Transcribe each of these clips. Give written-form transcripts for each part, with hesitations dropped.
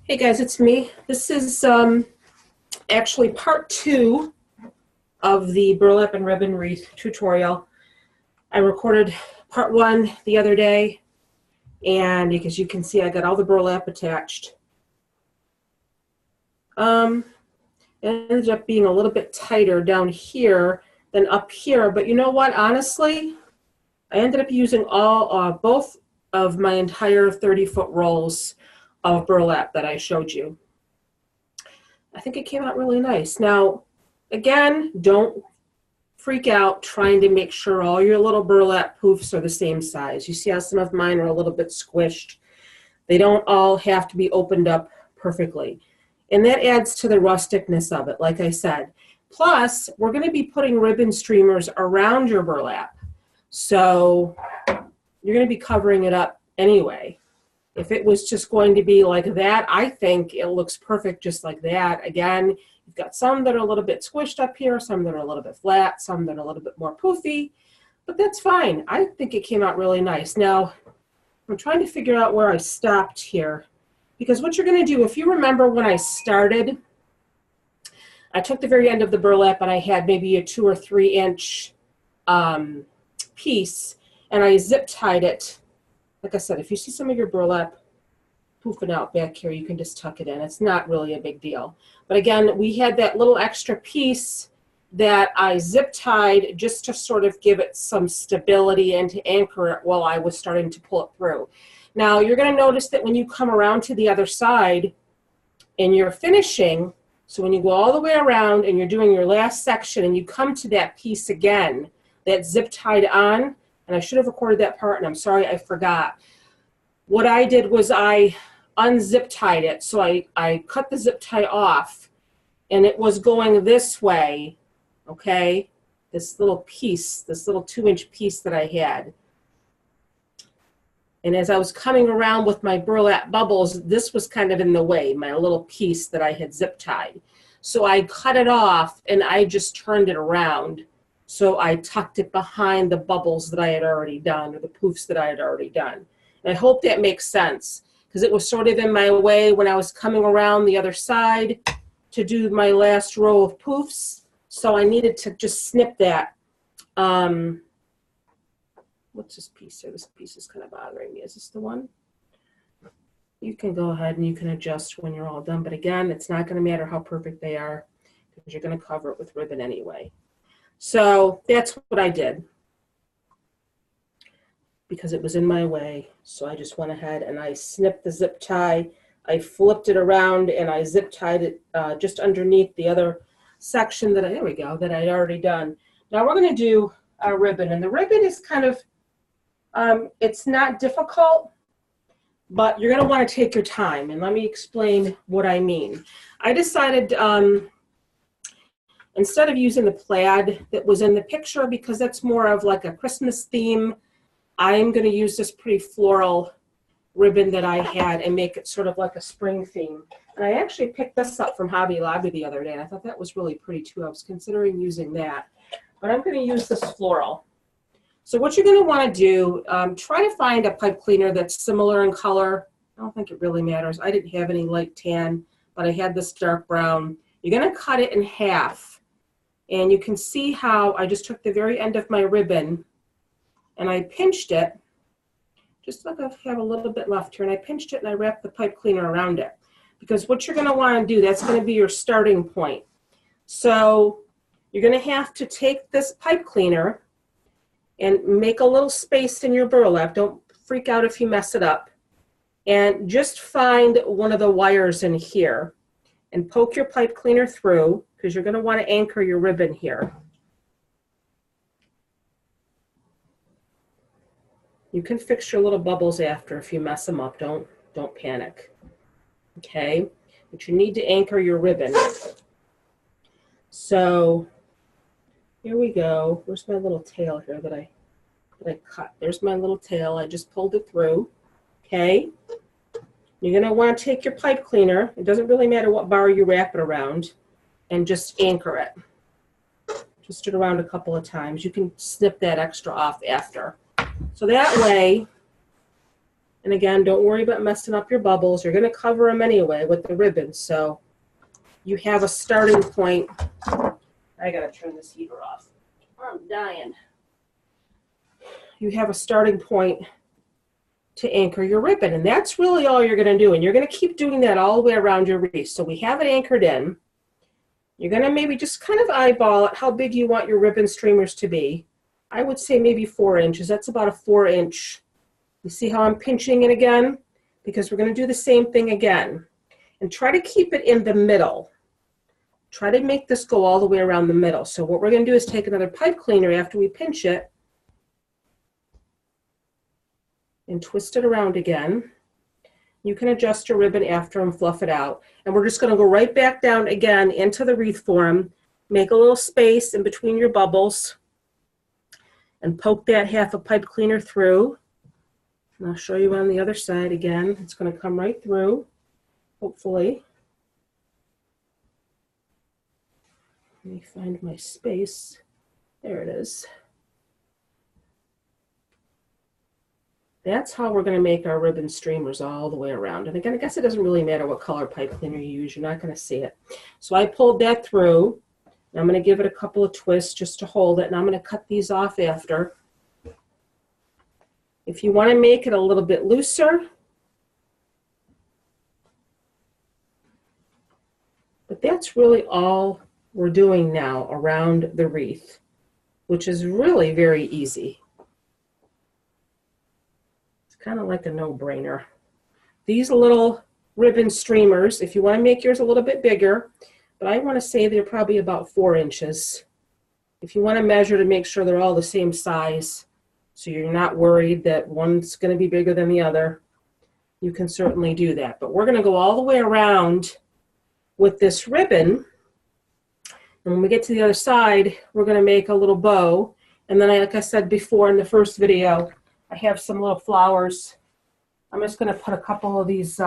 Hey guys, it's me. This is actually part 2 of the burlap and ribbon wreath tutorial. I recorded part 1 the other day, and because you can see I got all the burlap attached. It ended up being a little bit tighter down here than up here, but you know what, honestly, I ended up using both of my entire 30-foot rolls of burlap that I showed you. I think it came out really nice. Now, again, don't freak out trying to make sure all your little burlap poofs are the same size. You see how some of mine are a little bit squished. They don't all have to be opened up perfectly. And that adds to the rusticness of it, like I said. Plus, we're going to be putting ribbon streamers around your burlap. So you're going to be covering it up anyway. If it was just going to be like that, I think it looks perfect just like that. Again, you've got some that are a little bit squished up here, some that are a little bit flat, some that are a little bit more poofy, but that's fine. I think it came out really nice. Now, I'm trying to figure out where I stopped here, because what you're going to do, if you remember when I started, I took the very end of the burlap and I had maybe a 2 or 3 inch piece, and I zip tied it. Like I said, if you see some of your burlap poofing out back here, you can just tuck it in. It's not really a big deal. But again, we had that little extra piece that I zip tied just to sort of give it some stability and to anchor it while I was starting to pull it through. Now, you're going to notice that when you come around to the other side and you're finishing, so when you go all the way around and you're doing your last section and you come to that piece again, that zip tied on, and I should have recorded that part, and I'm sorry I forgot. What I did was I unzip tied it. So I cut the zip tie off, and it was going this way, okay? This little piece, this little 2-inch piece that I had. And as I was coming around with my burlap bubbles, this was kind of in the way, my little piece that I had zip tied. So I cut it off, and I just turned it around. So I tucked it behind the bubbles that I had already done, or the poofs that I had already done. And I hope that makes sense, because it was sort of in my way when I was coming around the other side to do my last row of poofs. So I needed to just snip that. What's this piece here? This piece is kind of bothering me. Is this the one? You can go ahead and you can adjust when you're all done. But again, it's not going to matter how perfect they are, because you're going to cover it with ribbon anyway. So that's what I did, because it was in my way. So I just went ahead and I snipped the zip tie. I flipped it around and I zip tied it just underneath the other section that there we go, that I'd already done. Now we're going to do a ribbon, and the ribbon is kind of, it's not difficult, but you're going to want to take your time. And let me explain what I mean. I decided, instead of using the plaid that was in the picture, because that's more of like a Christmas theme, I'm going to use this pretty floral ribbon that I had and make it sort of like a spring theme. And I actually picked this up from Hobby Lobby the other day, and I thought that was really pretty too. I was considering using that, but I'm going to use this floral. So what you're going to want to do, try to find a pipe cleaner that's similar in color. I don't think it really matters. I didn't have any light tan, but I had this dark brown. You're going to cut it in half. And you can see how I just took the very end of my ribbon and I pinched it, just like I have a little bit left here, and I pinched it and I wrapped the pipe cleaner around it. Because what you're going to want to do, that's going to be your starting point. So you're going to have to take this pipe cleaner and make a little space in your burlap. Don't freak out if you mess it up. And just find one of the wires in here and poke your pipe cleaner through, because you're going to want to anchor your ribbon here. You can fix your little bubbles after if you mess them up. Don't panic. Okay? But you need to anchor your ribbon. So here we go. Where's my little tail here that I cut? There's my little tail. I just pulled it through. Okay? You're going to want to take your pipe cleaner. It doesn't really matter what bar you wrap it around, and just anchor it. Twist it around a couple of times. You can snip that extra off after. So that way, And again, don't worry about messing up your bubbles. You're going to cover them anyway with the ribbon. So you have a starting point. I got to turn this heater off. I'm dying. You have a starting point to anchor your ribbon. And that's really all you're going to do. And you're going to keep doing that all the way around your wreath. So we have it anchored in. You're going to maybe just kind of eyeball it, how big you want your ribbon streamers to be. I would say maybe 4 inches. That's about a 4-inch. You see how I'm pinching it again? Because we're going to do the same thing again. And try to keep it in the middle. Try to make this go all the way around the middle. So what we're going to do is take another pipe cleaner after we pinch it and twist it around again. You can adjust your ribbon after and fluff it out. And we're just going to go right back down again into the wreath form. Make a little space in between your bubbles and poke that half a pipe cleaner through. And I'll show you on the other side again. It's going to come right through, hopefully. Let me find my space. There it is. That's how we're going to make our ribbon streamers all the way around. And again, I guess it doesn't really matter what color pipe cleaner you use. You're not going to see it. So I pulled that through. And I'm going to give it a couple of twists just to hold it. And I'm going to cut these off after. If you want to make it a little bit looser, but that's really all we're doing now around the wreath, which is really very easy. Kind of like a no-brainer. These little ribbon streamers, if you want to make yours a little bit bigger, but I want to say they're probably about 4 inches. If you want to measure to make sure they're all the same size, so you're not worried that one's going to be bigger than the other, you can certainly do that. But we're going to go all the way around with this ribbon. And when we get to the other side, we're going to make a little bow. And then, like I said before in the first video, I have some little flowers. I'm just going to put a couple of these,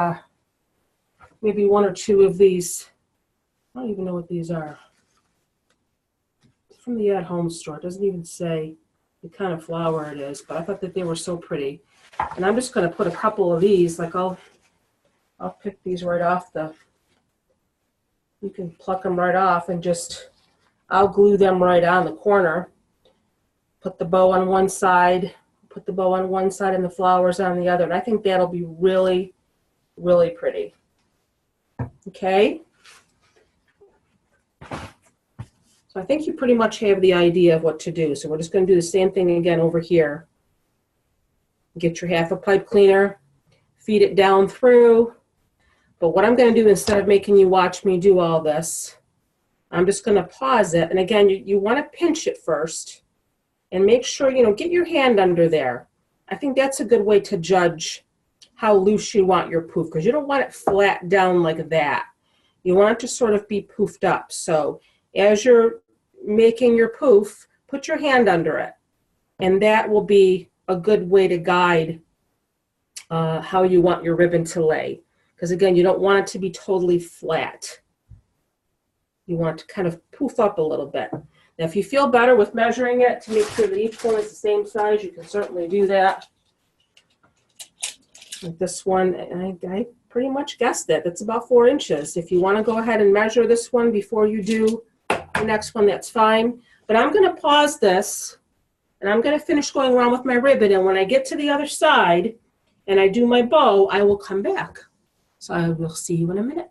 maybe 1 or 2 of these. I don't even know what these are. It's from the at-home store. It doesn't even say the kind of flower it is, but I thought that they were so pretty. And I'm just going to put a couple of these, like I'll pick these right off the, you can pluck them right off and just, I'll glue them right on the corner. Put the bow on one side, put the bow on one side and the flowers on the other. And I think that'll be really, really pretty. Okay. So I think you pretty much have the idea of what to do. So we're just going to do the same thing again over here. Get your half a pipe cleaner, feed it down through. But what I'm going to do, instead of making you watch me do all this, I'm just going to pause it. And again, you want to pinch it first. And make sure, get your hand under there. I think that's a good way to judge how loose you want your poof, because you don't want it flat down like that. You want it to sort of be poofed up. So as you're making your poof, put your hand under it. And that will be a good way to guide how you want your ribbon to lay. Because again, you don't want it to be totally flat. You want it to kind of poof up a little bit. Now, if you feel better with measuring it to make sure that each one is the same size, you can certainly do that. Like this one, I pretty much guessed it. It's about 4 inches. If you want to go ahead and measure this one before you do the next one, that's fine. But I'm going to pause this, and I'm going to finish going around with my ribbon. And when I get to the other side and I do my bow, I will come back. So I will see you in a minute.